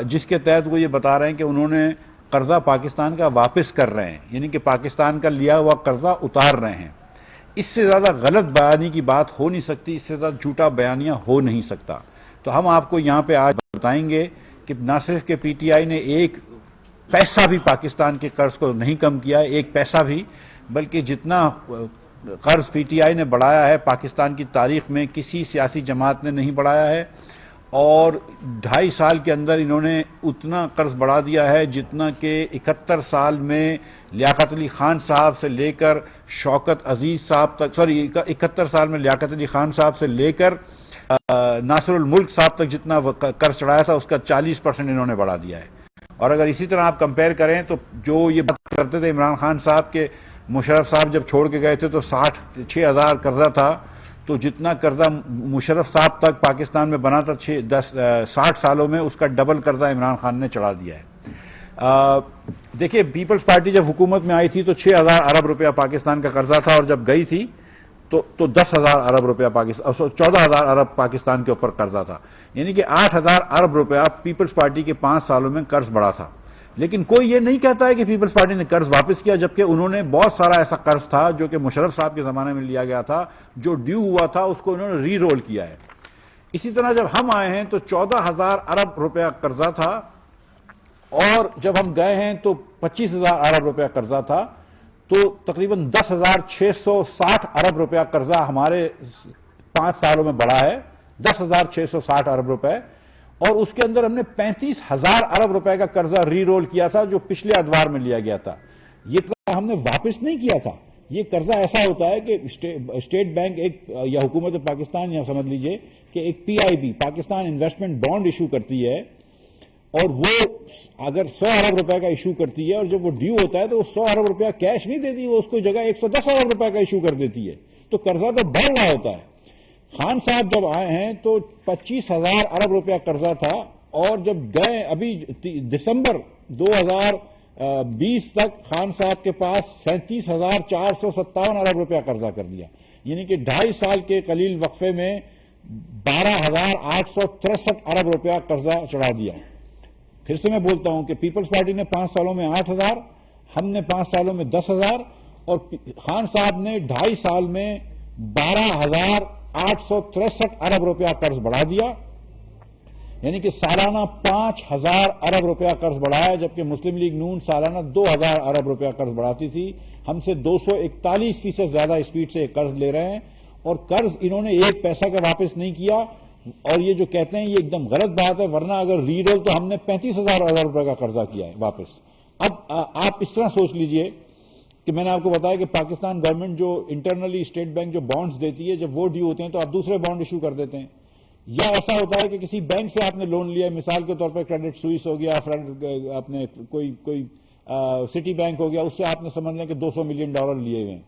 جس کے تحت وہ یہ بتا رہے ہیں کہ انہوں نے قرضہ پاکستان کا واپس کر رہے ہیں، یعنی کہ پاکستان کا لیا ہوا قرضہ اتار رہے ہیں۔ اس سے زیادہ غلط بیانی کی بات ہو نہیں سکتی، اس سے زیادہ جھوٹا بیانیہ ہو نہیں سکتا۔ تو ہم آپ کو یہاں پہ آج بتائیں گے کہ نہ صرف کہ پی ٹی آئی نے ایک پیسہ بھی پاکستان کے قرض کو نہیں کم کیا ہے، ایک پیسہ بھی، بلکہ جتنا قرض پی ٹی آئی نے بڑھایا ہے پاکستان کی تاریخ میں کسی سیاسی جماعت نے نہیں بڑھایا ہے، اور 2.5 سال کے اندر انہوں نے اتنا قرض بڑھا دیا ہے جتنا کہ 71 سال میں لیاقت علی خان صاحب سے لے کر شوکت عزیز صاحب تک، 71 سال میں لیاقت علی خان صاحب سے لے کر ناصر الملک صاحب تک جتنا قرض چڑھایا تھا اس کا 40% انہوں نے بڑھا دیا ہے۔ اور اگر اسی طرح آپ کمپیئر کریں تو جو یہ بات کرتے تھے عمران خان صاحب کے مشرف صاحب جب چھوڑ کے گئے تھے تو 6,000 قرضہ تھا، تو جتنا قرضہ مشرف صاحب تک پاکستان میں بنا تھا 60 سالوں میں، اس کا ڈبل قرضہ عمران خان نے چڑھا دیا ہے۔ دیکھیے پیپلز پارٹی جب حکومت میں آئی تھی تو 6,000 ارب روپیہ پاکستان کا قرضہ تھا، اور جب گئی تھی تو 10,000 ارب روپیہ 14,000 ارب پاکستان کے اوپر قرضہ تھا، یعنی کہ 8,000 ارب روپیہ پیپلز پارٹی کے 5 سالوں میں قرض بڑھا تھا۔ لیکن کوئی یہ نہیں کہتا ہے کہ پیپلز پارٹی نے قرض واپس کیا، جبکہ انہوں نے بہت سارا ایسا قرض تھا جو کہ مشرف صاحب کے زمانے میں لیا گیا تھا، جو ڈیو ہوا تھا، اس کو انہوں نے ری رول کیا ہے۔ اسی طرح جب ہم آئے ہیں تو 14,000 ارب روپیہ قرضہ تھا، اور جب ہم گئے ہیں تو 25,000 ارب روپیہ قرضہ تھا، تو تقریباً 10,660 ارب روپیہ قرضہ ہمارے 5 سالوں میں بڑھا ہے، 10,660 ارب روپے، اور اس کے اندر ہم نے 35,000 ارب روپے کا قرضہ ری رول کیا تھا جو پچھلے ادوار میں لیا گیا تھا۔ یہ قرضہ ہم نے واپس نہیں کیا تھا۔ یہ قرضہ ایسا ہوتا ہے کہ اسٹیٹ بینک ایک یا حکومت پاکستان یا سمجھ لیجئے کہ ایک P I B Pakistan investment bond issue کرتی ہے، اور وہ اگر 100 ارب روپے کا ایشو کرتی ہے، اور جب وہ ڈیو ہوتا ہے تو وہ 100 ارب روپیہ کیش نہیں دیتی، وہ اس کو جگہ 110 ارب روپے کا ایشو کر دیتی ہے، تو قرضہ تو بڑھ رہا ہوتا ہے۔ خان صاحب جب آئے ہیں تو 25,000 ارب روپیہ قرضہ تھا، اور جب گئے ابھی دسمبر 2020 تک خان صاحب کے پاس 37,457 ارب روپیہ قرضہ کر دیا، یعنی کہ 2.5 سال کے قلیل وقفے میں 12,863 ارب روپیہ قرضہ چڑھا دیا۔ پھر سے میں بولتا ہوں کہ پیپلز پارٹی نے 5 سالوں میں 8,000، ہم نے 5 سالوں میں 10,000، اور خان صاحب نے 2.5 سال میں 12,863 ارب روپیہ قرض بڑھا دیا، یعنی کہ سالانہ 5,000 ارب روپیہ قرض بڑھایا، جبکہ مسلم لیگ نون سالانہ 2,000 ارب روپیہ قرض بڑھاتی تھی۔ ہم سے 241% زیادہ اسپیڈ سے قرض لے رہے ہیں، اور قرض انہوں نے ایک پیسہ کا واپس نہیں کیا، اور یہ جو کہتے ہیں یہ ایک دم غلط بات ہے، ورنہ اگر ری رول تو ہم نے 35,000 ارب روپے کا قرضہ کیا ہے واپس۔ اب آپ اس طرح سوچ لیجئے کہ میں نے آپ کو بتایا کہ پاکستان گورنمنٹ جو انٹرنلی اسٹیٹ بینک جو بانڈز دیتی ہے، جب وہ ڈیو ہوتے ہیں تو آپ دوسرے بانڈ ایشو کر دیتے ہیں، یا ایسا ہوتا ہے کہ کسی بینک سے آپ نے لون لیا، مثال کے طور پر کریڈٹ سوئس ہو گیا، آپ نے کوئی سٹی بینک ہو گیا، اس سے آپ نے سمجھ لیں کہ $200 ملین لیے ہوئے ہیں۔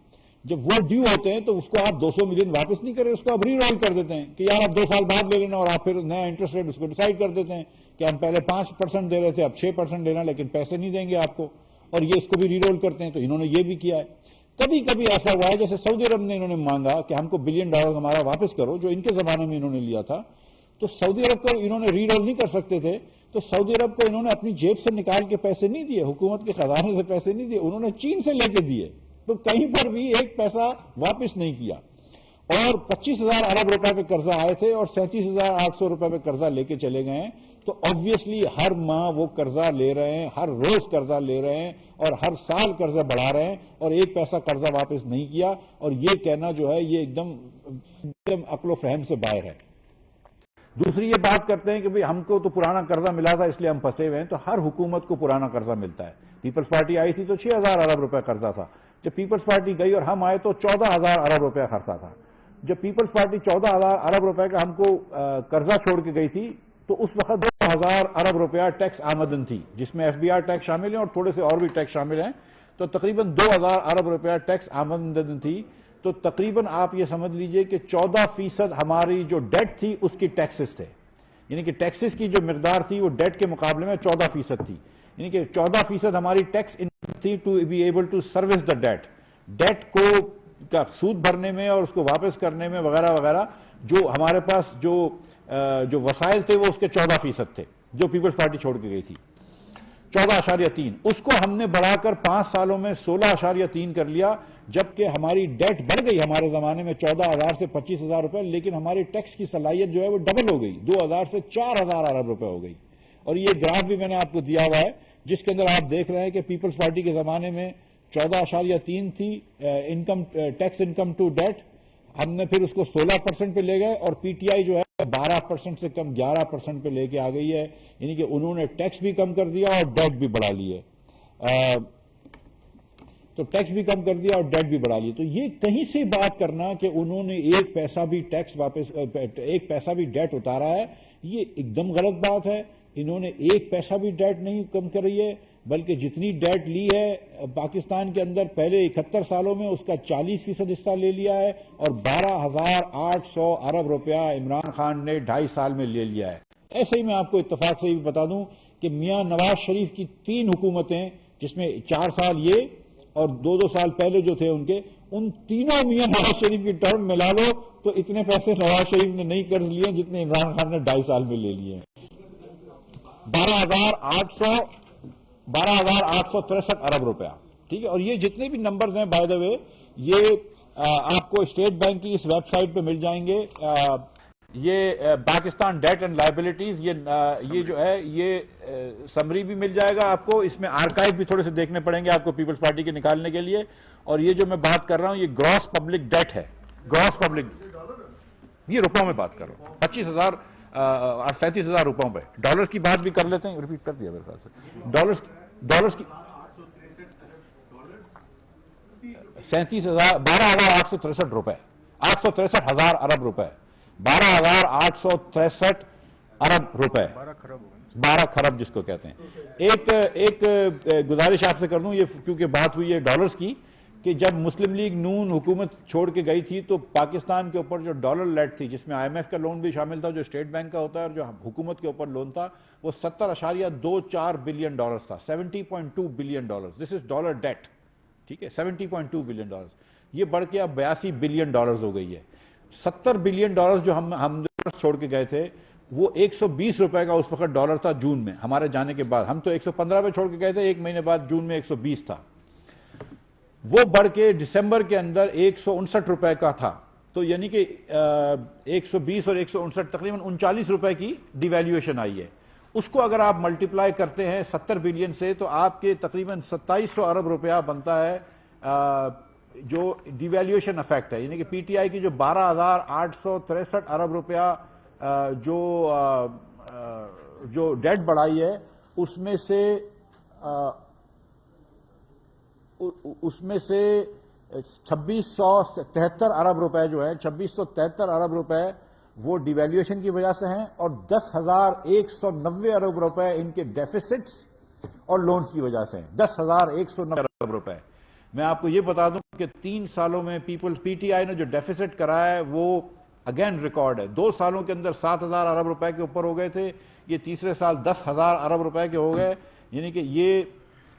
جب وہ ڈیو ہوتے ہیں تو اس کو آپ 200 ملین واپس نہیں کریں، اس کو آپ ری رول کر دیتے ہیں کہ یار آپ 2 سال بعد لے لینا، اور آپ پھر نیا انٹرسٹ ریٹ اس کو ڈیسائیڈ کر دیتے ہیں کہ ہم پہلے 5% دے رہے تھے، اب 6% دینا، لیکن پیسے نہیں دیں گے آپ کو، اور یہ اس کو بھی ری رول کرتے ہیں۔ تو انہوں نے یہ بھی کیا ہے۔ کبھی کبھی ایسا ہوا ہے جیسے سعودی عرب نے انہوں نے مانگا کہ ہم کو $1 بلین ہمارا واپس کرو جو ان کے زمانے میں انہوں نے لیا تھا، تو سعودی عرب کو انہوں نے ری رول نہیں کر سکتے تھے، تو سعودی عرب کو انہوں نے اپنی جیب سے نکال کے پیسے نہیں دیے، حکومت کے خزانے سے پیسے نہیں دیے، انہوں نے چین سے لے کے دیے، تو کہیں پر بھی ایک پیسہ واپس نہیں کیا۔ اور 25,000 ارب روپے پہ قرضہ آئے تھے، اور 37,800 روپے پہ قرضہ لے کے چلے گئے ہیں، تو obviously ہر ماہ وہ قرضہ لے رہے ہیں، ہر روز قرضہ لے رہے ہیں، اور ہر سال قرضہ بڑھا رہے ہیں، اور ایک پیسہ قرضہ واپس نہیں کیا، اور یہ کہنا جو ہے یہ ایک دم عقل و فہم سے باہر ہے۔ دوسری یہ بات کرتے ہیں کہ بھئی ہم کو تو پرانا قرضہ ملا تھا اس لیے ہم پھنسے ہوئے ہیں، تو ہر حکومت کو پرانا قرضہ ملتا ہے۔ پیپلز پارٹی آئی تھی تو 6,000 ارب روپے قرضہ تھا، جب پیپلز پارٹی گئی اور ہم آئے تو 14,000 ارب روپے خرچہ تھا۔ جب پیپلز پارٹی 14,000 ارب روپے کا ہم کو قرضہ چھوڑ کے گئی تھی تو اس وقت 2,000 ارب روپیہ ٹیکس آمدن تھی، جس میں FBR ٹیکس شامل ہیں اور تھوڑے سے اور بھی ٹیکس شامل ہیں، تو تقریباً 2,000 ارب روپیہ ٹیکس آمدن تھی، تو تقریباً آپ یہ سمجھ لیجئے کہ 14% ہماری جو ڈیٹ تھی اس کی ٹیکسز تھے، یعنی کہ ٹیکسز کی جو مقدار تھی وہ ڈیٹ کے مقابلے میں 14% تھی، یعنی کہ 14% ہماری ٹیکس تھی to be able to service the debt کو کا سود بھرنے میں اور اس کو واپس کرنے میں وغیرہ وغیرہ، جو ہمارے پاس جو وسائل تھے وہ اس کے 14% تھے۔ جو پیپلز پارٹی چھوڑ کے گئی تھی، 14.3، اس کو ہم نے بڑھا کر 5 سالوں میں 16.3 کر لیا، جبکہ ہماری ڈیٹ بڑھ گئی ہمارے زمانے میں 14,000 سے 25,000 روپے، لیکن ہماری ٹیکس کی صلاحیت جو ہے وہ ڈبل ہو گئی، 2,000 سے 4,000 ارب روپے ہو گئی۔ اور یہ گراف بھی میں نے آپ کو دیا ہوا ہے جس کے اندر آپ دیکھ رہے ہیں کہ پیپلز پارٹی کے زمانے میں 14.3 تھی income tax income to debt, ہم نے پھر اس کو 16% پہ لے گئے، اور پی ٹی آئی جو ہے 12% سے کم 11% پہ لے کے آ گئی ہے، یعنی کہ انہوں نے ٹیکس بھی کم کر دیا اور ڈیٹ بھی بڑھا لی ہے، تو ٹیکس بھی کم کر دیا اور ڈیٹ بھی بڑھا لی۔ تو یہ کہیں سے بات کرنا کہ انہوں نے ایک پیسہ بھی ٹیکس واپس، ایک پیسہ بھی ڈیٹ اتارا ہے، یہ ایک دم غلط بات ہے۔ انہوں نے ایک پیسہ بھی ڈیٹ نہیں کم کری ہے، بلکہ جتنی ڈیٹ لی ہے پاکستان کے اندر پہلے 71 سالوں میں اس کا 40% حصہ لے لیا ہے، اور 12,800 ارب روپیہ عمران خان نے 2.5 سال میں لے لیا ہے۔ ایسے ہی میں آپ کو اتفاق سے بھی بتا دوں کہ میاں نواز شریف کی 3 حکومتیں، جس میں 4 سال یہ اور 2 سال پہلے جو تھے ان تینوں میاں نواز شریف کی ٹرم ملا لو تو اتنے پیسے نواز شریف نے نہیں قرض لیے جتنے عمران خان نے 2.5 سال میں لے لیے ہیں، 12,863 ارب روپیہ، ٹھیک ہے۔ اور یہ جتنے بھی نمبرز ہیں بائی دا وے، یہ آپ کو اسٹیٹ بینک کی اس ویب سائٹ پہ مل جائیں گے، یہ پاکستان ڈیٹ اینڈ لائبلٹیز، یہ جو ہے یہ سمری بھی مل جائے گا آپ کو، اس میں آرکائیو بھی تھوڑے سے دیکھنے پڑیں گے آپ کو پیپلز پارٹی کے نکالنے کے لیے۔ اور یہ جو میں بات کر رہا ہوں یہ گراس پبلک ڈیٹ ہے، گراس پبلک، یہ روپوں میں بات کر رہا ہوں، 37,000 روپوں پہ۔ ڈالرز کی بات بھی کر لیتے ہیں، ریپیٹ کر دیا میرے خیال سے، ڈالرز کی 12,863 روپے، 863,000 ارب روپے، 12,863 ارب روپے، 12 کھرب جس کو کہتے ہیں۔ ایک گزارش آپ سے کر دوں، یہ کیونکہ بات ہوئی ہے ڈالرز کی، کہ جب مسلم لیگ نون حکومت چھوڑ کے گئی تھی تو پاکستان کے اوپر جو ڈالر لیٹ تھی، جس میں آئی ایم ایف کا لون بھی شامل تھا جو اسٹیٹ بینک کا ہوتا ہے، اور جو حکومت کے اوپر لون تھا وہ 70.24 بلین ڈالرز تھا، 70.2 billion dollars, this is dollar debt, ٹھیک ہے، 70.2 بلین ڈالرز، یہ بڑھ کے اب 82 بلین ڈالرز ہو گئی ہے۔ 70 بلین ڈالرز جو ہم چھوڑ کے گئے تھے وہ 120 روپے کا اس وقت ڈالر تھا جون میں، ہمارے جانے کے بعد ہم تو 115 پہ چھوڑ کے گئے تھے، ایک مہینے بعد جون میں 120 تھا، وہ بڑھ کے دسمبر کے اندر 159 روپے کا تھا، تو یعنی کہ 120 اور 159 تقریباً 39 روپے کی ڈی ویلیویشن آئی ہے۔ اس کو اگر آپ ملٹیپلائی کرتے ہیں 70 بلین سے تو آپ کے تقریباً 2700 ارب روپیہ بنتا ہے جو ڈی ویلیویشن افیکٹ ہے، یعنی کہ پی ٹی آئی کی جو 12,863 ارب روپیہ جو ڈیٹ بڑھائی ہے اس میں سے 2673 ارب روپے جو ہیں، 2673 ارب روپے وہ ڈی ویلیویشن کی وجہ سے ہیں، اور 10,190 ارب روپے ان کے ڈیفیسٹس اور لونز کی وجہ سے ہیں، 10,190 ارب روپے۔ میں آپ کو یہ بتا دوں کہ 3 سالوں میں پی ٹی آئی نے جو ڈیفیسٹ کرایا ہے وہ اگین ریکارڈ ہے، 2 سالوں کے اندر 7,000 ارب روپے کے اوپر ہو گئے تھے، یہ تیسرے سال 10,000 ارب روپے کے ہو گئے، یعنی کہ یہ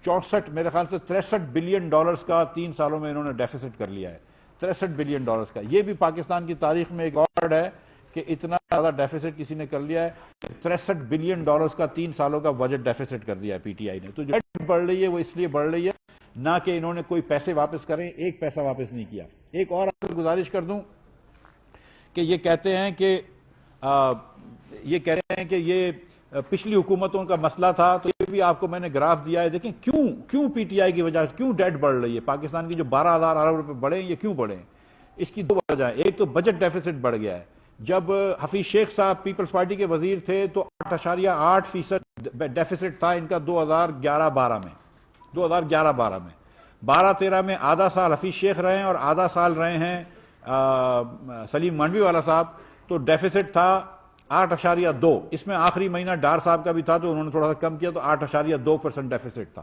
64 میرے خیال سے 63 بلین ڈالرز کا 3 سالوں میں انہوں نے ڈیفیسٹ کر لیا ہے، 63 بلین ڈالرز کا۔ یہ بھی پاکستان کی تاریخ میں ایک ریکارڈ ہے کہ اتنا زیادہ ڈیفیسٹ کسی نے کر لیا ہے، 63 بلین ڈالرز کا 3 سالوں کا بجٹ ڈیفیسٹ کر دیا ہے پی ٹی آئی نے۔ تو جو ڈیٹ بڑھ رہی ہے وہ اس لیے بڑھ رہی ہے نہ کہ انہوں نے کوئی پیسے واپس کریں، ایک پیسہ واپس نہیں کیا۔ ایک اور آپ کو گزارش کر دوں کہ یہ کہتے ہیں کہ یہ پچھلی حکومتوں کا مسئلہ تھا، تو یہ بھی آپ کو میں نے گراف دیا ہے، دیکھیں کیوں پی ٹی آئی کی وجہ سے کیوں ڈیٹ بڑھ رہی ہے، پاکستان کی جو 12,000 ارب روپے بڑھے ہیں یہ کیوں بڑھے ہیں؟ اس کی 2 وجہ ہیں، ایک تو بجٹ ڈیفیسٹ بڑھ گیا ہے، جب حفیظ شیخ صاحب پیپلز پارٹی کے وزیر تھے تو 8.8% ڈیفیسٹ تھا ان کا 2011-12 میں، 2011-12 میں، 12-13 میں آدھا سال حفیظ شیخ رہے ہیں اور آدھا سال رہے ہیں سلیم مانڈوی والا صاحب، تو ڈیفیسٹ تھا 8.2، اس میں آخری مہینہ ڈار صاحب کا بھی تھا تو انہوں نے تھوڑا سا کم کیا تو 8.2% ڈیفیسٹ تھا۔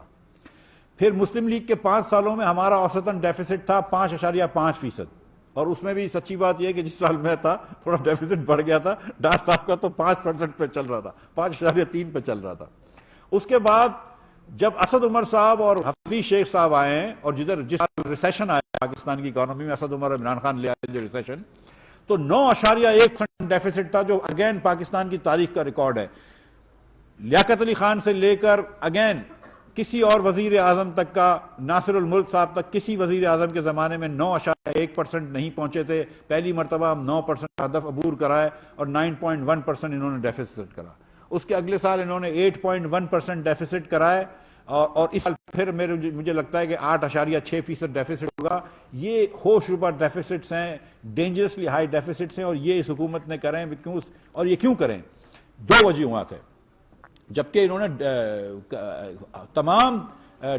پھر مسلم لیگ کے 5 سالوں میں ہمارا اوسطاً ڈیفیسٹ تھا 5.5%، اور اس میں بھی سچی بات یہ ہے کہ جس سال میں تھا تھوڑا ڈیفیسٹ بڑھ گیا تھا، ڈار صاحب کا تو 5% پہ چل رہا تھا، 5.3 پہ چل رہا تھا۔ اس کے بعد جب اسد عمر صاحب اور حفیظ شیخ صاحب آئے ہیں اور جس ریسیشن آیا پاکستان کی اکانومی میں، اسد عمر اور عمران خان لے آئے جو ریسیشن، تو 9.1% ڈیفیسٹ تھا جو اگین پاکستان کی تاریخ کا ریکارڈ ہے۔ لیاقت علی خان سے لے کر اگین کسی اور وزیر اعظم تک کا، ناصر الملک صاحب تک، کسی وزیر اعظم کے زمانے میں 9.1% نہیں پہنچے تھے. پہلی مرتبہ ہم 9% ہدف عبور کرائے اور 9.1% انہوں نے ڈیفیسٹ کرا. اس کے اگلے سال انہوں نے 8.1% ڈیفیسٹ کرائے اور اس سال پھر مجھے لگتا ہے کہ 8.6% ڈیفیسٹ ہوگا. یہ ہوش ربا ڈیفیسٹس ہیں، ڈینجرسلی ہائی ڈیفیسٹس ہیں، اور یہ اس حکومت نے کریں. اور یہ کیوں کریں؟ دو وجوہات ہیں. جبکہ انہوں نے تمام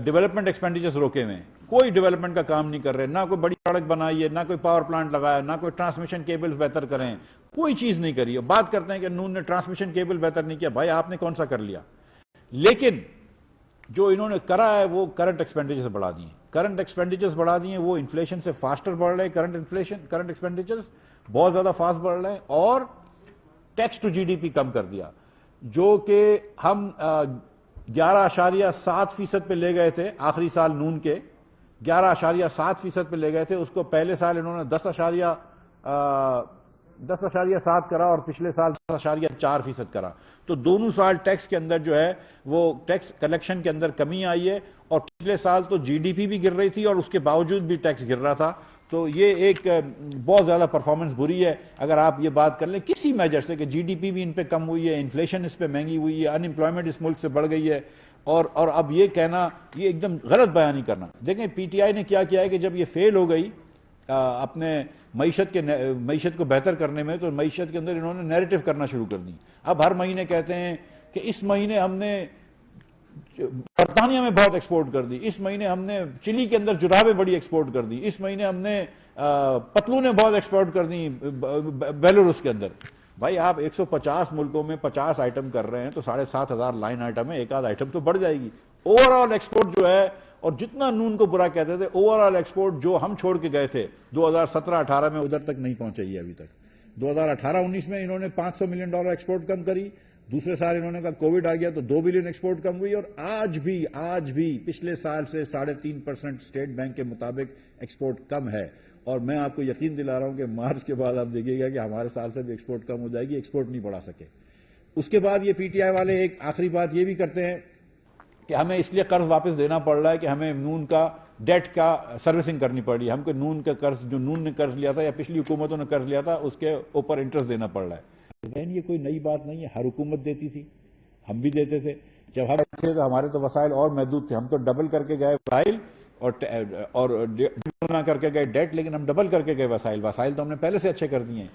ڈیولپمنٹ ایکسپینڈیچرز روکے ہوئے ہیں، کوئی ڈیولپمنٹ کا کام نہیں کر رہے، نہ کوئی بڑی سڑک بنائی ہے، نہ کوئی پاور پلانٹ لگایا، نہ کوئی ٹرانسمیشن کیبلز بہتر کریں، کوئی چیز نہیں کری. بات کرتے ہیں کہ نون نے ٹرانسمیشن کیبل بہتر نہیں کیا. بھائی آپ نے کون سا کر لیا؟ لیکن جو انہوں نے کرا ہے وہ کرنٹ ایکسپینڈیچرز بڑھا دیے. کرنٹ ایکسپینڈیچرز بڑھا دیے، وہ انفلیشن سے فاسٹر بڑھ رہے ہیں. کرنٹ ایکسپینڈیچرز بہت زیادہ فاسٹ بڑھ رہے ہیں. اور tax to G D P کم کر دیا، جو کہ ہم 11.7% پہ لے گئے تھے آخری سال نون کے، 11.7% پہ لے گئے تھے. اس کو پہلے سال انہوں نے 10.7 کرا اور پچھلے سال 10.4% کرا. تو دونوں سال ٹیکس کے اندر جو ہے وہ ٹیکس کلیکشن کے اندر کمی آئی ہے. اور پچھلے سال تو جی ڈی پی بھی گر رہی تھی اور اس کے باوجود بھی ٹیکس گر رہا تھا. تو یہ ایک بہت زیادہ پرفارمنس بری ہے. اگر آپ یہ بات کر لیں کسی میجر سے کہ جی ڈی پی بھی ان پہ کم ہوئی ہے، انفلیشن اس پہ مہنگی ہوئی ہے، ان امپلائمنٹ اس ملک سے بڑھ گئی ہے، اور اب یہ کہنا، یہ ایک دم غلط بیانی کرنا. دیکھیں پی ٹی آئی نے کیا کیا ہے کہ جب یہ فیل ہو گئی اپنے معیشت کو بہتر کرنے میں، تو معیشت کے اندر انہوں نے نیریٹو کرنا شروع کر دی. اب ہر مہینے کہتے ہیں کہ اس مہینے ہم نے برطانیہ میں بہت ایکسپورٹ کر دی، اس مہینے ہم نے چلی کے اندر جرابیں بڑی ایکسپورٹ کر دی، اس مہینے ہم نے پتلونیں بہت ایکسپورٹ کر دی بیلاروس کے اندر. بھائی آپ 150 ملکوں میں 50 آئٹم کر رہے ہیں تو 7,500 لائن آئٹم ہے، ایک آدھ آئٹم تو بڑھ جائے گی. اوور آل ایکسپورٹ جو ہے، اور جتنا نون کو برا کہتے تھے، اوور آل ایکسپورٹ جو ہم چھوڑ کے گئے تھے 2017-18 میں ادھر تک نہیں پہنچائی ہے ابھی تک. 2018-19 میں انہوں نے $500 ملین ایکسپورٹ کم کری. دوسرے سال انہوں نے کہا کووڈ آ گیا تو 2 بلین ایکسپورٹ کم ہوئی. اور آج بھی پچھلے سال سے 3.5% اسٹیٹ بینک کے مطابق ایکسپورٹ کم ہے. اور میں آپ کو یقین دلا رہا ہوں کہ مارچ کے بعد آپ دیکھیے گا کہ ہمارے سال سے بھی ایکسپورٹ کم ہو جائے گی، ایکسپورٹ نہیں بڑھا سکے. اس کے بعد یہ پی ٹی آئی والے ایک آخری بات یہ بھی کرتے ہیں کہ ہمیں اس لیے قرض واپس دینا پڑ رہا ہے کہ ہمیں نون کا ڈیٹ کا سروسنگ کرنی پڑ رہی ہے. ہم کو نون کا قرض، جو نون نے قرض لیا تھا یا پچھلی حکومتوں نے قرض لیا تھا، اس کے اوپر انٹرسٹ دینا پڑ رہا ہے. لیکن یہ کوئی نئی بات نہیں ہے، ہر حکومت دیتی تھی، ہم بھی دیتے تھے. جب ہم تھے تو ہمارے تو وسائل اور محدود تھے، ہم تو ڈبل کر کے گئے وسائل اور ڈبل نہ کر کے گئے ڈیٹ، لیکن ہم ڈبل کر کے گئے وسائل تو ہم نے پہلے سے اچھے کر دیے ہیں.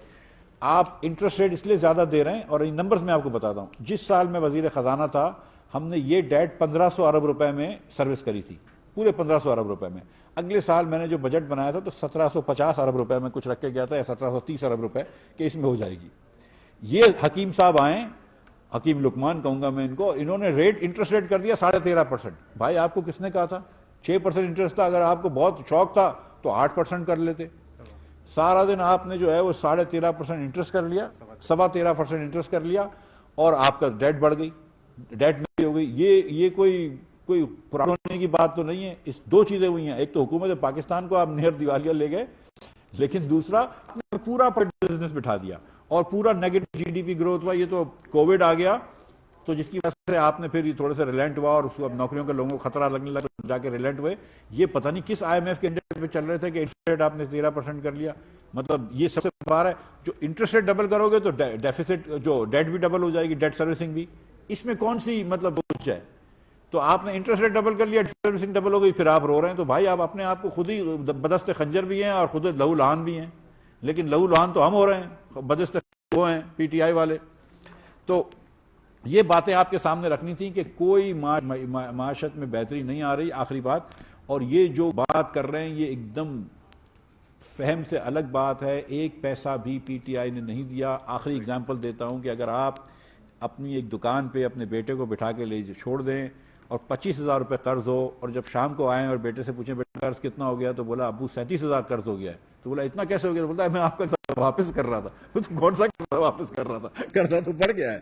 آپ انٹرسٹ ریٹ اس لیے زیادہ دے رہے ہیں، اور ان نمبرز میں آپ کو بتاتا ہوں. جس سال میں وزیر خزانہ تھا ہم نے یہ ڈیٹ 1500 ارب روپے میں سروس کری تھی، پورے 1500 ارب روپے میں. اگلے سال میں نے جو بجٹ بنایا تھا تو 1750 ارب روپے میں کچھ رکھ کے گیا تھا، یا 1730 ارب روپے کہ اس میں ہو جائے گی. یہ حکیم صاحب آئیں، حکیم لقمان کہوں گا میں ان کو، انہوں نے انٹرسٹ ریٹ کر دیا 13.5%. بھائی آپ کو کس نے کہا تھا 6% انٹرسٹ تھا؟ اگر آپ کو بہت شوق تھا تو 8% کر لیتے. سارا دن آپ نے جو ہے وہ 13.5% انٹرسٹ کر لیا، 13.25% انٹرسٹ کر لیا، اور آپ کا ڈیٹ بڑھ گئی، ڈیٹ نہیں ہو گئی. یہ کوئی پرانا ہونے کی بات تو نہیں ہے. اس دو چیزیں ہوئی ہیں، ایک تو حکومت پاکستان کو آپ نہر دیوالیہ لے گئے، لیکن دوسرا پورا بزنس بٹھا دیا اور پورا negative G D P growth ہوا. یہ تو کووڈ آ گیا تو جس کی وجہ سے آپ نے پھر یہ تھوڑے سے ریلینٹ ہوا، اور اس کو اب نوکریوں کے لوگوں کو خطرہ لگنے لگا تو جا کے ریلینٹ ہوئے. یہ پتہ نہیں کس آئی ایم ایف کے انڈیکس پہ چل رہے تھے کہ انٹرسٹ ریٹ آپ نے 13% کر لیا. مطلب یہ سب سے بار ہے، جو انٹرسٹ ریٹ ڈبل کرو گے تو ڈیفیسٹ، جو ڈیٹ بھی ڈبل ہو جائے گی، ڈیٹ سروسنگ بھی. اس میں کون سی مطلب کچھ ہے؟ تو آپ نے انٹرسٹ ریٹ ڈبل کر لیا، ڈیٹ سروسنگ ڈبل ہو گئی، پھر آپ رو رہے ہیں. تو بھائی آپ اپنے آپ کو خود ہی بدست خنجر بھی ہیں اور خود لہو لہان بھی ہیں. لیکن لہو لہان تو ہم ہو رہے ہیں، بدست وہ ہیں پی ٹی آئی والے. تو یہ باتیں آپ کے سامنے رکھنی تھی کہ کوئی معاشرت میں بہتری نہیں آ رہی. آخری بات، اور یہ جو بات کر رہے ہیں یہ ایک دم فہم سے الگ بات ہے. ایک پیسہ بھی پی ٹی آئی نے نہیں دیا. آخری اگزامپل دیتا ہوں کہ اگر آپ اپنی ایک دکان پہ اپنے بیٹے کو بٹھا کے لے چھوڑ دیں اور 25,000 روپے قرض ہو، اور جب شام کو آئیں اور بیٹے سے پوچھیں بیٹا قرض کتنا ہو گیا، تو بولا ابو 37,000 قرض ہو گیا ہے. تو بولا اتنا کیسے ہو گیا؟ تو بولتا ہے میں آپ کا قرض واپس کر رہا تھا. تو کون سا قرض واپس کر رہا تھا؟ قرضہ تو بڑھ گیا ہے.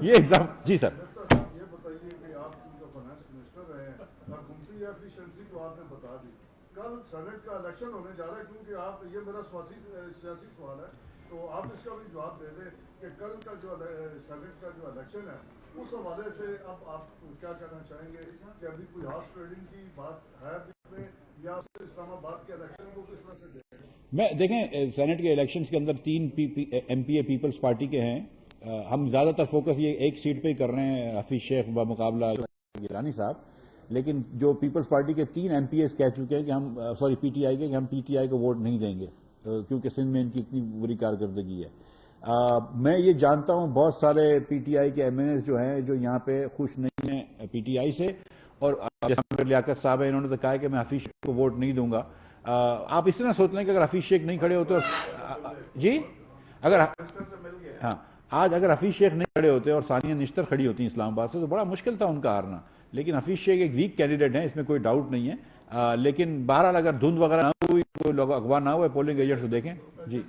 یہ ایگزام. جی سر. یہ بتائیے کہ آپ فائنانس منسٹر رہے ہیں، حکومتی ایفیشنسی تو آپ نے بتا دی. کل سینٹ کا الیکشن ہونے جا رہا ہے، کیونکہ آپ، یہ میرا سیاسی سوال ہے تو آپ اس کا بھی جواب دے دیں کہ کل کا جو سینٹ کا جو الیکشن ہے اس حوالے سے اب آپ کیا کہنا چاہیں گے کہ ابھی کوئی ہارس ٹریڈنگ کی بات ہے میں یا اسلام آباد کے الیکشن کو کس طرح سے دیکھیں؟ میں دیکھیں سینٹ کے الیکشنز کے اندر 3 ایم پی اے پیپلز پارٹی کے ہیں. ہم زیادہ تر فوکس یہ ایک سیٹ پہ ہی کر رہے ہیں, حفیظ شیخ بمقابلہ گیلانی صاحب, لیکن جو پیپلز پارٹی کے 3 ایم پی ایز کہہ چکے ہیں کہ ہم پی ٹی آئی کے کہ ہم پی ٹی آئی کو ووٹ نہیں دیں گے کیونکہ سندھ میں ان کی اتنی بری کارکردگی ہے. میں یہ جانتا ہوں بہت سارے پی ٹی آئی کے ایم این ایز جو ہیں جو یہاں پہ خوش نہیں ہیں پی ٹی آئی سے, اور جیسے لیاقت صاحب ہیں انہوں نے تو کہا ہے کہ میں حفیظ شیخ کو ووٹ نہیں دوں گا. آپ اس طرح سوچ لیں کہ اگر حفیظ شیخ نہیں کھڑے ہوتے جی اگر ہاں آج اگر حفیظ شیخ نہیں کھڑے ہوتے اور ثانیہ نشتر کھڑی ہوتی ہیں اسلام آباد سے تو بڑا مشکل تھا ان کا ہارنا, لیکن حفیظ شیخ ایک ویک کینڈیڈیٹ ہیں, اس میں کوئی ڈاؤٹ نہیں ہے. لیکن بہرحال اگر دھند وغیرہ نہ ہوئی, کوئی لوگ اغوا نہ ہوئے, پولنگ ایجنٹ سے دیکھیں. جی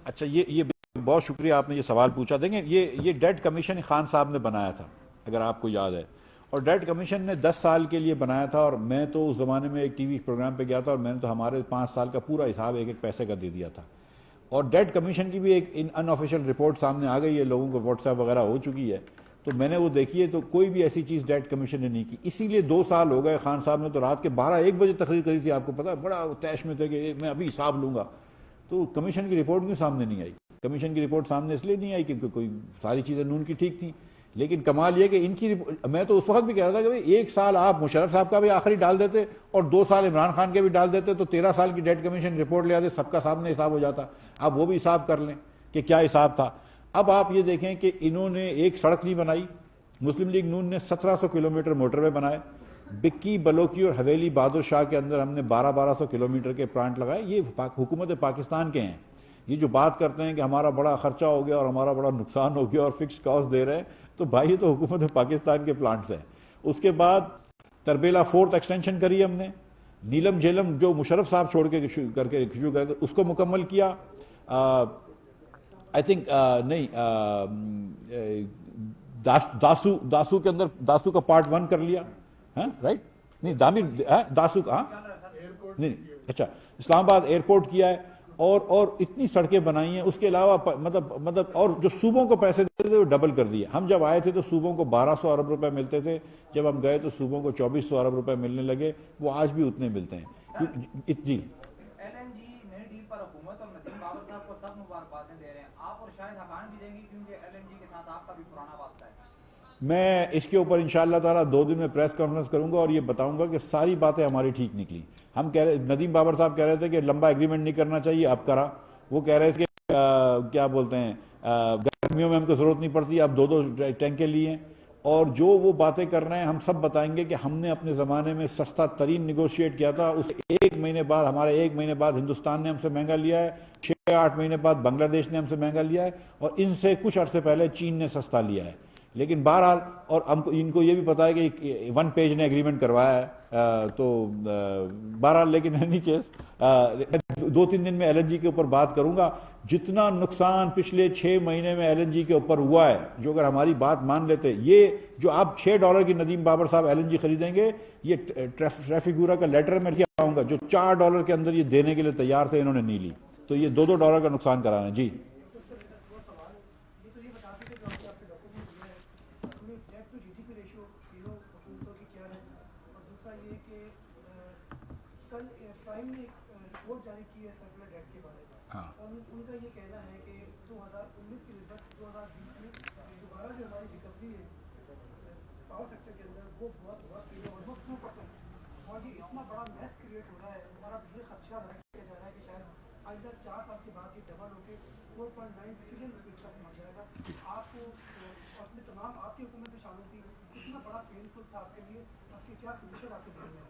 اچھا, یہ بہت شکریہ آپ نے یہ سوال پوچھا. دیکھیں یہ ڈیٹ کمیشن خان صاحب نے بنایا تھا اگر آپ کو یاد ہے, اور ڈیٹ کمیشن نے 10 سال کے لیے بنایا تھا, اور میں تو اس زمانے میں ایک ٹی وی پروگرام پہ گیا تھا اور میں نے تو ہمارے 5 سال کا پورا حساب ایک ایک پیسے کا دے دیا تھا. اور ڈیٹ کمیشن کی بھی ایک ان آفیشیل رپورٹ سامنے آ گئی ہے, لوگوں کو واٹس ایپ وغیرہ ہو چکی ہے, تو میں نے وہ دیکھی ہے, تو کوئی بھی ایسی چیز ڈیٹ کمیشن نے نہیں کی. اسی لیے 2 سال ہو گئے. خان صاحب نے تو رات کے 12-1 بجے تقریر کری تھی, آپ کو پتا, بڑا تیش میں تھے کہ میں ابھی حساب لوں گا. تو کمیشن کی رپورٹ بھی سامنے نہیں آئی. کمیشن کی رپورٹ سامنے اس لیے نہیں آئی کیونکہ کوئی ساری چیزیں نون کی ٹھیک تھیں, لیکن کمال یہ کہ ان کی میں تو اس وقت بھی کہہ رہا تھا کہ 1 سال آپ مشرف صاحب کا بھی آخری ڈال دیتے اور 2 سال عمران خان کے بھی ڈال دیتے تو 13 سال کی ڈیٹ کمیشن رپورٹ لے آتے, سب کا سامنے حساب ہو جاتا. اب وہ بھی حساب کر لیں کہ کیا حساب تھا. اب آپ یہ دیکھیں کہ انہوں نے ایک سڑک نہیں بنائی, مسلم لیگ نون نے 1700 کلومیٹر موٹر وے بنائے, بکی بلوکی اور حویلی بہادر شاہ کے اندر ہم نے 1200 کلومیٹر کے پلانٹ لگائے. یہ حکومت پاکستان کے ہیں. یہ جو بات کرتے ہیں کہ ہمارا بڑا خرچہ ہو گیا اور ہمارا بڑا نقصان ہو گیا اور فکس کاسٹ دے رہے ہیں, تو بھائی یہ تو حکومت پاکستان کے پلانٹس ہیں. اس کے بعد تربیلا 4th ایکسٹینشن کری ہم نے, نیلم جھیلم جو مشرف صاحب چھوڑ کے کر کے اس کو مکمل کیا. آئی تھنک نہیں داسو کے اندر داسو کا پارٹ 1 کر لیا, رائٹ, نہیں دامیر داسو کا نہیں, اچھا اسلام آباد ایئرپورٹ کیا ہے, اور اتنی سڑکیں بنائی ہیں. اس کے علاوہ مطلب اور جو صوبوں کو پیسے دیتے تھے وہ ڈبل کر دیے. ہم جب آئے تھے تو صوبوں کو 1200 ارب روپے ملتے تھے, جب ہم گئے تو صوبوں کو 2400 ارب روپے ملنے لگے. وہ آج بھی اتنے ملتے ہیں. جی ایل این جی نئی ڈیل پر حکومت اور ندیم بابر صاحب کو سب مبارکبادیں دے رہے ہیں, آپ اور شاید حقان بھی دیں گی کیونکہ ایل این جی کے ساتھ آپ کا بھی پرانا واسطہ ہے. میں اس کے اوپر انشاءاللہ تعالیٰ 2 دن میں پریس کانفرنس کروں گا اور یہ بتاؤں گا کہ ساری باتیں ہماری ٹھیک نکلی. ہم کہہ رہے, ندیم بابر صاحب کہہ رہے تھے کہ لمبا ایگریمنٹ نہیں کرنا چاہیے, اب کرا. وہ کہہ رہے تھے کہ کیا بولتے ہیں گرمیوں میں ہم کو ضرورت نہیں پڑتی, اب 2 ٹینکیں لیے ہیں. اور جو وہ باتیں کر رہے ہیں ہم سب بتائیں گے کہ ہم نے اپنے زمانے میں سستا ترین نیگوشیٹ کیا تھا, اس 1 مہینے بعد ہمارے 1 مہینے بعد ہندوستان نے ہم سے مہنگا لیا ہے, 6-8 مہینے بعد بنگلہ دیش نے ہم سے مہنگا لیا ہے, اور ان سے کچھ عرصے پہلے چین نے سستا لیا ہے. لیکن بہرحال, اور ان کو یہ بھی پتا ہے کہ 1 پیج نے ایگریمنٹ کروایا ہے, تو بہرحال لیکن اینی کیس 2-3 دن میں ایل این جی کے اوپر بات کروں گا. جتنا نقصان پچھلے 6 مہینے میں ایل این جی کے اوپر ہوا ہے, جو اگر ہماری بات مان لیتے, یہ جو آپ $6 کی ندیم بابر صاحب ایل این جی خریدیں گے, یہ ٹریفیگورا کا لیٹر میں لکھ آؤں گا, جو $4 کے اندر یہ دینے کے لیے تیار تھے, انہوں نے نہیں لی, تو یہ $2 کا نقصان کرانا ہے. جی ان کا یہ کہنا ہے کہ 2019 کی نسبت 2020 میں دوبارہ جو ہماری ریکوری ہے پاور سیکٹر کے اندر وہ بہت آلموسٹ 2%, اور یہ اتنا بڑا میس کریٹ ہو رہا ہے. ہمارا یہ خدشہ کیا جا رہا ہے کہ شاید آئندہ 4 سال کے بعد یہ ڈبل ہو کے 4.9 ٹریلین روپیز تک پہنچ جائے گا. آپ کو اپنے تمام آپ کی حکومت میں شامل تھی, کتنا بڑا پینفل تھا آپ کے لیے, آپ کے کیا سولوشن آپ کے ذہن میں؟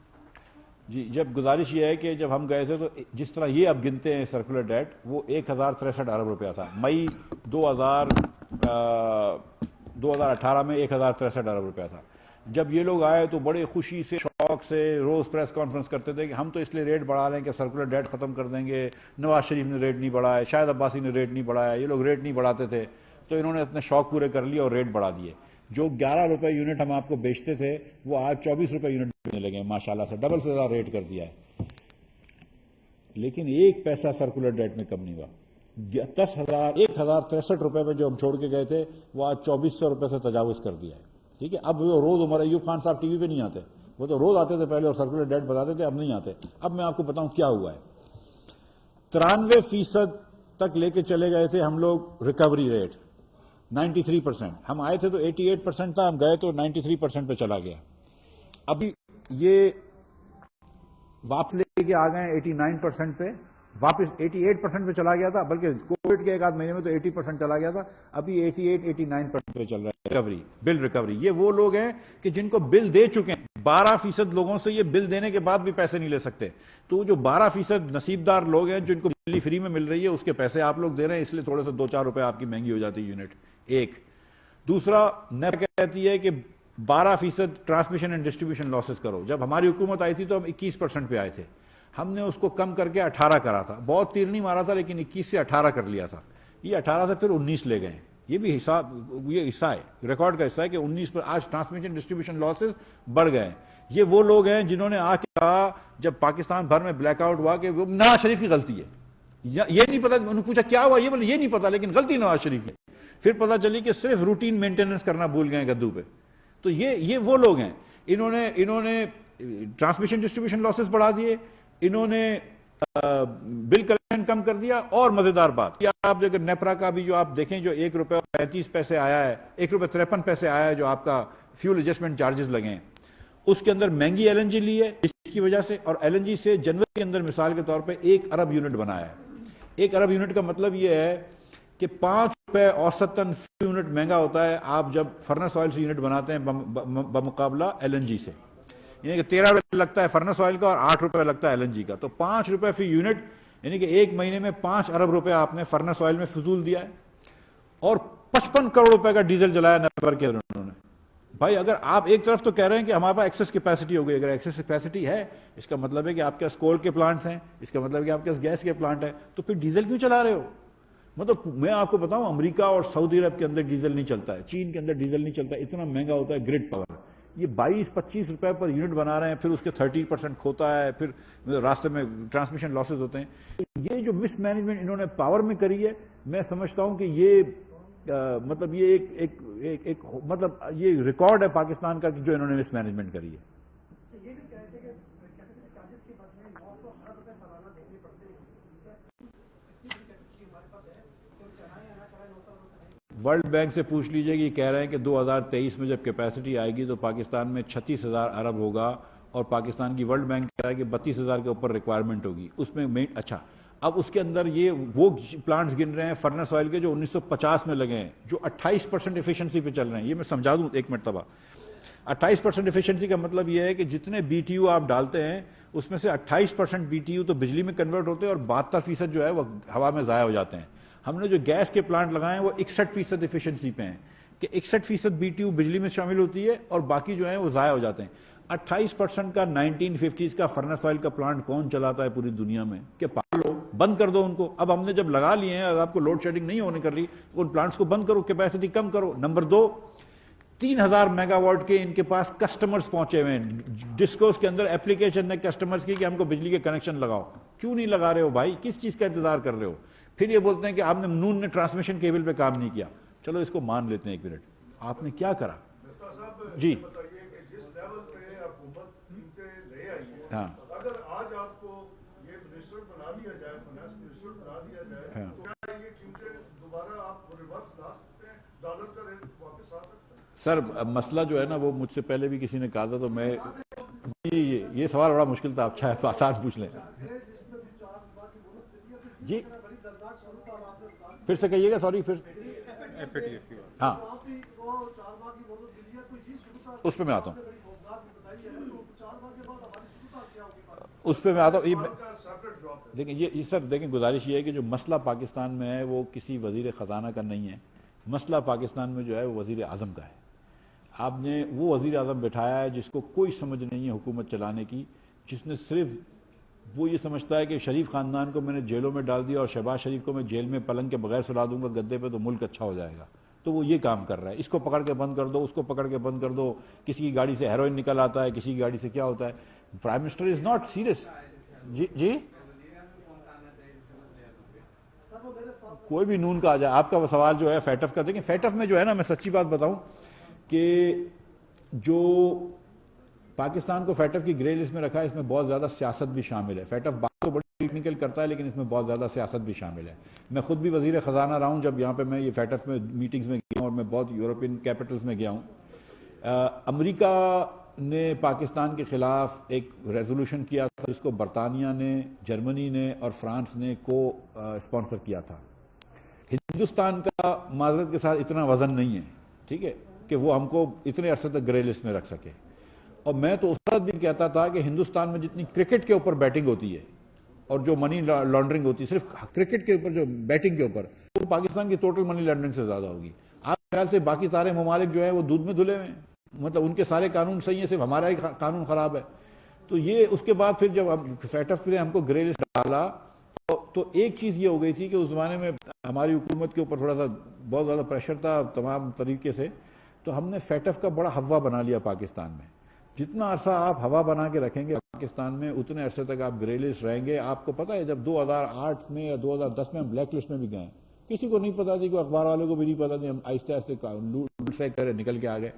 جی, جب گزارش یہ ہے کہ جب ہم گئے تھے تو جس طرح یہ اب گنتے ہیں سرکولر ڈیٹ, وہ 1063 ارب روپیہ تھا. مئی 2018 میں 1063 ارب روپیہ تھا. جب یہ لوگ آئے تو بڑے خوشی سے شوق سے روز پریس کانفرنس کرتے تھے کہ ہم تو اس لیے ریٹ بڑھا رہے ہیں کہ سرکولر ڈیٹ ختم کر دیں گے. نواز شریف نے ریٹ نہیں بڑھایا, شاہد عباسی نے ریٹ نہیں بڑھایا, یہ لوگ ریٹ نہیں بڑھاتے تھے, تو انہوں نے اپنے شوق پورے کر لیے اور ریٹ بڑھا دیے. جو 11 روپے یونٹ ہم آپ کو بیچتے تھے وہ آج 24 روپے یونٹ بیچنے لگے ہیں, ماشاءاللہ سے ڈبل سے زیادہ ریٹ کر دیا ہے. لیکن 1 پیسہ سرکولر ڈیٹ میں کم نہیں ہوا. 1063 روپے میں جو ہم چھوڑ کے گئے تھے وہ آج 2400 روپے سے تجاوز کر دیا ہے. ٹھیک ہے, اب وہ روز عمر ایوب خان صاحب ٹی وی پہ نہیں آتے, وہ تو روز آتے تھے پہلے اور سرکولر ڈیٹ بتاتے تھے, اب نہیں آتے. اب میں آپ کو بتاؤں کیا ہوا ہے. 93% تک لے کے چلے گئے تھے ہم لوگ ریکوری ریٹ, 93%. ہم آئے تھے تو 88% تھا, ہم گئے تو 93% پہ چلا گیا. ابھی یہ واپس لے کے آ گئے 89% پہ, واپس 88% پہ چلا گیا تھا, بلکہ کووڈ کے ایک آدھ مہینے میں تو 80% چلا گیا تھا. ابھی 88-89% پہ چل رہا ہے ریکوری, بل ریکوری. یہ وہ لوگ ہیں کہ جن کو بل دے چکے ہیں. 12% لوگوں سے یہ بل دینے کے بعد بھی پیسے نہیں لے سکتے. تو جو 12% نصیبدار لوگ ہیں جن کو بجلی فری میں مل رہی ہے, اس کے پیسے آپ لوگ دے رہے ہیں, اس لیے تھوڑے سے 2-4 روپے آپ کی مہنگی ہو جاتی ہے یونٹ. ایک دوسرا نیب کہتی ہے کہ 12% ٹرانسمیشن اینڈ ڈسٹریبیوشن لاسز کرو. جب ہماری حکومت آئی تھی تو ہم 21% پہ آئے تھے, ہم نے اس کو کم کر کے 18 کرا تھا. بہت تیر نہیں مارا تھا, لیکن 21 سے 18 کر لیا تھا. یہ 18 سے پھر 19 لے گئے. یہ بھی حساب, یہ حصہ ہے, ریکارڈ کا حصہ ہے کہ 19 پر آج ٹرانسمیشن ڈسٹریبیوشن لاسز بڑھ گئے. یہ وہ لوگ ہیں جنہوں نے آ کے کہا جب پاکستان بھر میں بلیک آؤٹ ہوا کہ وہ نواز شریف کی غلطی ہے. یہ نہیں پتا, انہوں نے پوچھا کیا ہوا, یہ بولے یہ نہیں پتا, لیکن غلطی نواز شریف کی. پھر پتا چلی کہ صرف روٹین مینٹیننس کرنا بھول گئے گدو پہ. تو یہ وہ لوگ ہیں. انہوں نے ٹرانسمیشن ڈسٹریبیوشن لاسز بڑھا دیے, انہوں نے بل کلیکشن کم کر دیا. اور مزیدار بات, آپ اگر نیپرا کا بھی جو آپ دیکھیں جو 1 روپے 35 پیسے آیا ہے, 1 روپے 53 پیسے آیا ہے جو آپ کا فیول ایڈجسٹمنٹ چارجز لگے ہیں, اس کے اندر مہنگی ایل این جی لی ہے اس کی وجہ سے. اور ایل این جی سے جنوری کے اندر مثال کے طور پہ 1 ارب یونٹ بنایا ہے. 1 ارب یونٹ کا مطلب یہ ہے کہ 5 روپے اوسطاً فی یونٹ مہنگا ہوتا ہے آپ جب فرنس آئل سے یونٹ بناتے ہیں بمقابلہ ایل این جی سے. یعنی کہ 13 روپے لگتا ہے فرنس آئل کا اور 8 روپے لگتا ہے ایل این جی کا. تو 5 روپے فی یونٹ, یعنی کہ 1 مہینے میں 5 ارب روپے آپ نے فرنس آئل میں فضول دیا ہے. اور 55 کروڑ روپے کا ڈیزل جلایا نومبر کے اندر انہوں نے. بھائی اگر آپ ایک طرف تو کہہ رہے ہیں کہ ہمارے پاس ایکسس کیپیسٹی ہو گئی, اگر ایکسس کیپیسٹی ہے اس کا مطلب ہے کہ آپ کے پاس کول کے پلانٹس ہیں, اس کا مطلب ہے کہ آپ کے پاس گیس کے پلانٹ ہے, تو پھر ڈیزل کیوں چلا رہے ہو؟ مطلب میں آپ کو بتاؤں امریکہ اور سعودی عرب کے اندر ڈیزل نہیں چلتا ہے, چین کے اندر ڈیزل نہیں چلتا ہے, اتنا مہنگا ہوتا ہے گرڈ پاور. یہ 22-25 روپے پر یونٹ بنا رہے ہیں, پھر اس کے 30% کھوتا ہے, پھر راستے میں ٹرانسمیشن لاسز ہوتے ہیں. یہ جو مس مینجمنٹ انہوں نے پاور میں کری ہے, میں سمجھتا ہوں کہ یہ مطلب یہ ایک مطلب یہ ریکارڈ ہے پاکستان کا کہ جو انہوں نے مس مینجمنٹ کری ہے. یہ بھی کہتے ہیں کہ چارجز کے بعد میں 900 روپے سالانہ دینے پڑتے ہیں. ہمارے پاس ہے ورلڈ بینک سے پوچھ لیجئے کہ یہ کہہ رہے ہیں کہ 2023 میں جب کیپیسٹی آئے گی تو پاکستان میں 36,000 ارب ہوگا, اور پاکستان کی ورلڈ بینک کہہ رہا ہے کہ 32,000 کے اوپر ریکوائرمنٹ ہوگی. اس میں اچھا, اب اس کے اندر یہ وہ پلانٹس گن رہے ہیں فرنس آئل کے جو 1950 میں لگے ہیں, جو 28% ایفیشنسی پہ چل رہے ہیں. یہ میں سمجھا دوں 1 منٹ تبا. 28% ایفیشنسی کا مطلب یہ ہے کہ جتنے بی ٹی یو آپ ڈالتے ہیں اس میں سے 28% بی ٹی یو تو بجلی میں کنورٹ ہوتے ہیں اور 72% جو ہے وہ ہوا میں ضائع ہو جاتے ہیں. ہم نے جو گیس کے پلانٹ لگائے ہیں وہ 61% ایفیشنسی پہ ہیں کہ 61% بی ٹی یو بجلی میں شامل ہوتی ہے اور باقی جو ہیں وہ ضائع ہو جاتے ہیں. 28% کا 1950s کا فرنس آئل کا پلانٹ کون چلاتا ہے پوری دنیا میں؟ کہ پاگل ہو, بند کر دو ان کو. اب ہم نے جب لگا لیے ہیں, اگر آپ کو لوڈ شیڈنگ نہیں ہونے کر رہی تو ان پلانٹس کو بند کرو, کیپیسٹی کم کرو. نمبر 2, 3,000 میگا واٹ کے ان کے پاس کسٹمرز پہنچے ہوئے ہیں. ڈسکوز کے اندر اپلیکیشن ہے کسٹمرز کی کہ ہم کو بجلی کے کنیکشن لگاؤ. کیوں نہیں لگا رہے ہو بھائی؟ کس چیز کا انتظار کر رہے ہو؟ پھر یہ بولتے ہیں کہ آپ نے نون نے ٹرانسمیشن کیبل پہ کام نہیں کیا. چلو اس کو مان لیتے ہیں 1 منٹ, آپ نے کیا کرا؟ جی ہاں, اگر آج آپ کو یہ منسٹر بنا دیا جائے, فائنانس منسٹر بنا دیا جائے, تو کیا یہ کیونکہ دوبارہ آپ ریورس لا سکتے ہیں, ڈالر کا ریٹ واپس آ سکتا ہے؟ سر مسئلہ جو ہے نا وہ مجھ سے پہلے بھی کسی نے کہا تھا, تو میں یہ سوال بڑا مشکل تھا, آپ چاہے آسان پوچھ لیں. جی پھر سے کہیے گا, سوری پھر. ہاں اس پہ میں آتا ہوں, اس پہ میں آتا ہوں. دیکھیں یہ سر دیکھیں, گزارش یہ ہے کہ جو مسئلہ پاکستان میں ہے وہ کسی وزیر خزانہ کا نہیں ہے. مسئلہ پاکستان میں جو ہے وہ وزیر اعظم کا ہے. آپ نے وہ وزیر اعظم بٹھایا ہے جس کو کوئی سمجھ نہیں ہے حکومت چلانے کی, جس نے صرف وہ یہ سمجھتا ہے کہ شریف خاندان کو میں نے جیلوں میں ڈال دیا اور شہباز شریف کو میں جیل میں پلنگ کے بغیر سلا دوں گا گدے پہ تو ملک اچھا ہو جائے گا. تو وہ یہ کام کر رہا ہے, اس کو پکڑ کے بند کر دو, اس کو پکڑ کے بند کر دو. کسی کی گاڑی سے ہیروئن نکل آتا ہے, کسی کی گاڑی سے کیا ہوتا ہے. Prime minister is not serious. جی کوئی بھی نون کا آ جائے. آپ کا سوال جو ہے فیٹف کا, دیکھیں فیٹف میں جو ہے نا, میں سچی بات بتاؤں کہ جو پاکستان کو فیٹف کی گرے لسٹ میں رکھا ہے, اس میں بہت زیادہ سیاست بھی شامل ہے. فیٹف بات تو بڑی ٹیکنیکل کرتا ہے, لیکن اس میں بہت زیادہ سیاست بھی شامل ہے. میں خود بھی وزیر خزانہ رہا ہوں جب یہاں پہ میں یہ فیٹف میں میٹنگز میں گیا ہوں, اور میں بہت یورپین کیپٹلز میں گیا ہوں. امریکہ نے پاکستان کے خلاف ایک ریزولوشن کیا تھا جس کو برطانیہ نے, جرمنی نے اور فرانس نے کو اسپانسر کیا تھا. ہندوستان کا معذرت کے ساتھ اتنا وزن نہیں ہے, ٹھیک ہے, کہ وہ ہم کو اتنے عرصے تک گرے لسٹ میں رکھ سکے. اور میں تو اس وقت بھی کہتا تھا کہ ہندوستان میں جتنی کرکٹ کے اوپر بیٹنگ ہوتی ہے اور جو منی لانڈرنگ ہوتی ہے صرف کرکٹ کے اوپر, جو بیٹنگ کے اوپر, وہ پاکستان کی ٹوٹل منی لانڈرنگ سے زیادہ ہوگی. آپ کے خیال سے باقی سارے ممالک جو ہیں وہ دودھ میں دھلے ہوئے ہیں, مطلب ان کے سارے قانون صحیح ہیں, صرف ہمارا ہی قانون خراب ہے. تو یہ اس کے بعد پھر جب فیٹف نے ہم کو گرے لسٹ ڈالا تو ایک چیز یہ ہو گئی تھی کہ اس زمانے میں ہماری حکومت کے اوپر تھوڑا سا بہت زیادہ پریشر تھا تمام طریقے سے, تو ہم نے فیٹف کا بڑا ہوا بنا لیا پاکستان میں. جتنا عرصہ آپ ہوا بنا کے رکھیں گے پاکستان میں, اتنے عرصے تک آپ گرے لسٹ رہیں گے. آپ کو پتہ ہے جب 2008 میں یا 2010 میں ہم بلیک لسٹ میں بھی گئے, کسی کو نہیں پتا تھی, کوئی اخبار والوں کو بھی نہیں پتا تھی, ہم آہستہ آہستہ نکل کے آ گئے.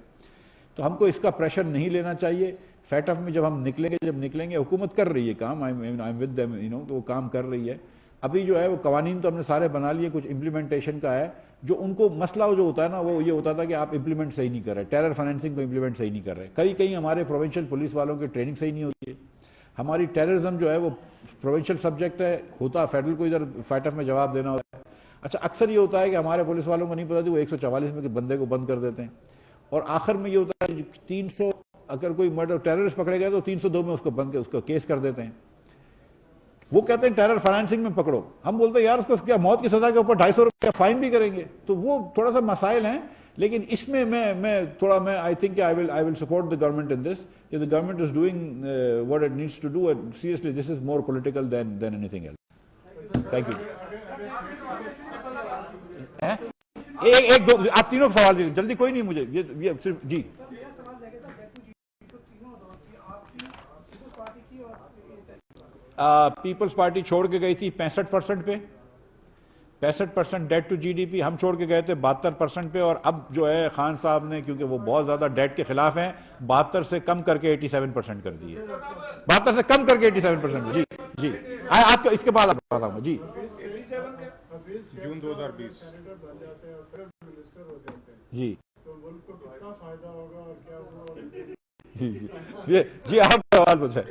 تو ہم کو اس کا پریشر نہیں لینا چاہیے. فیٹف میں جب ہم نکلیں گے حکومت کر رہی ہے کام, کہ وہ کام کر رہی ہے. ابھی جو ہے وہ قوانین تو ہم نے سارے بنا لیے, کچھ امپلیمنٹیشن کا ہے. جو ان کو مسئلہ جو ہوتا ہے نا, وہ یہ ہوتا تھا کہ آپ امپلیمنٹ صحیح نہیں کر رہے, ٹیرر فائنینسنگ کو امپلیمنٹ صحیح نہیں کر رہے. کہیں ہمارے پروونشل پولیس والوں کی ٹریننگ صحیح نہیں ہوتی ہے. ہماری ٹیررزم جو ہے وہ پروونشل سبجیکٹ ہے, ہوتا فیڈرل کو ادھر فیٹف میں جواب دینا ہوتا ہے. اچھا اکثر یہ ہوتا ہے کہ ہمارے پولیس والوں کو نہیں پتا تھی, وہ 144 میں بندے کو بند کر دیتے ہیں, اور آخر میں یہ ہوتا ہے 300 اگر کوئی مرڈر ٹیررسٹ پکڑے گئے تو 302 میں اس کو بند کے اس کو کیس کر دیتے ہیں. وہ کہتے ہیں ٹیرر فائنینسنگ میں پکڑو, ہم بولتے ہیں یار اس کو کیا موت کی سزا کے اوپر 250 روپیہ فائن بھی کریں گے. تو وہ تھوڑا سا مسائل ہیں, لیکن اس میں میں I think I will support the government in this. The government is doing what it needs to do, and seriously this is more political than anything else. Thank you. ایک دو آپ تینوں سوال دیجیے جلدی, کوئی نہیں مجھے یہ صرف جی. پیپلز پارٹی چھوڑ کے گئی تھی 65% پہ, 65% debt to G D P. ہم چھوڑ کے گئے تھے 72% پہ, اور اب جو ہے خان صاحب نے, کیونکہ وہ بہت زیادہ ڈیٹ کے خلاف ہیں, 72 سے کم کر کے 87% کر دیے. 72 سے کم کر کے 87%. جی جی آپ کو اس کے بعد آپ بتاؤں گا. جی جون 2020 جی جی جی جی آپ سوال پوچھیں.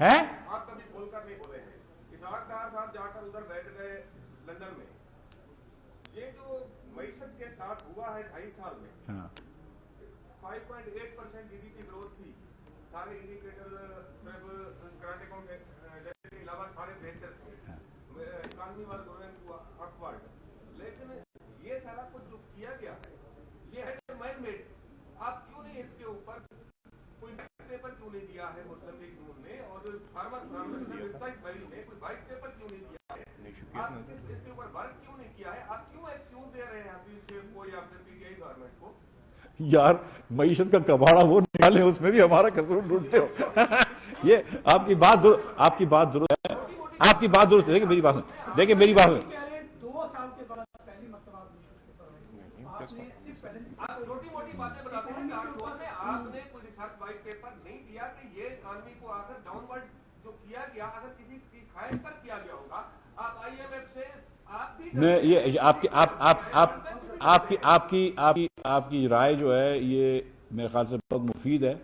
آپ کبھی کھول کر نہیں بولے ہیں. اسحاق ڈار صاحب جا کر ادھر بیٹھ گئے لندن میں. یہ جو معیشت کے ساتھ ہوا ہے 2.5 سال میں, 5.8% جی ڈی پی گروتھ تھی. سارے انڈیکیٹر کرانٹ اکاؤنٹ کے علاوہ سارے بہتر تھے, اکانومی والا گروتھ اپورڈ. لیکن یہ سارا کچھ جو کیا گیا ہے یہ ہے مین میڈ. آپ کیوں نہیں اس کے اوپر کوئی پیپر کیوں نہیں دیا ہے مسلم لیگ نون نے, اور فارمر اسماعیل نے کوئی وائٹ پیپر کیوں نہیں دیا ہے؟ آپ اس کے اوپر ورک کیوں نہیں کیا ہے؟ آپ کیوں ایکسکیوز دے رہے ہیں حفیظ شیخ کو یا پھر پی ٹی آئی گورنمنٹ کو؟ یار معیشت کا کباڑا وہ نکالیں, اس میں بھی ہمارا قصور ڈھونڈتے ہو. یہ آپ کی بات درست ہے, آپ کی بات درست ہے. دیکھیں میری بات آپ چھوٹی موٹی باتیں بتاتے ہیں کہ آپ نے کوئی ریسرچ وائٹ پیپر نہیں دیا کہ یہ اکانومی کو آخر ڈاؤن ورڈ جو کیا گیا, اگر کسی کی خواہش پر کیا گیا ہوگا. آپ آئی ایم ایف سے آپ بھی میں یہ آپ کی رائے جو ہے یہ میرے خیال سے بہت مفید ہے,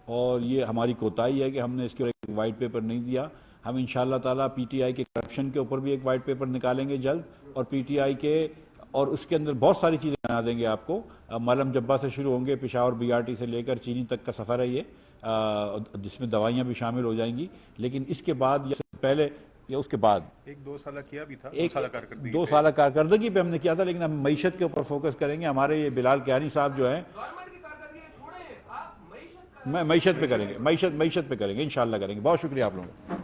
اور یہ ہماری کوتاہی ہے کہ ہم نے اس کے ایک وائٹ پیپر نہیں دیا. ہم انشاءاللہ تعالیٰ پی ٹی آئی کے کرپشن کے اوپر بھی ایک وائٹ پیپر نکالیں گے جلد, اور پی ٹی آئی کے, اور اس کے اندر بہت ساری چیزیں بنا دیں گے آپ کو. ملم جبہ سے شروع ہوں گے, پشاور بی آر ٹی سے لے کر چینی تک کا سفر ہے یہ, جس میں دوائیاں بھی شامل ہو جائیں گی. لیکن اس کے بعد یا پہلے یا اس کے بعد 2 سالہ کیا بھی تھا, 2 سالہ کارکردگی پہ ہم نے کیا تھا, لیکن ہم معیشت کے اوپر فوکس کریں گے. ہمارے یہ بلال کیانی صاحب جو ہیں, معیشت پہ کریں گے, معیشت پہ کریں گے, انشاءاللہ کریں گے. بہت شکریہ آپ لوگوں کا.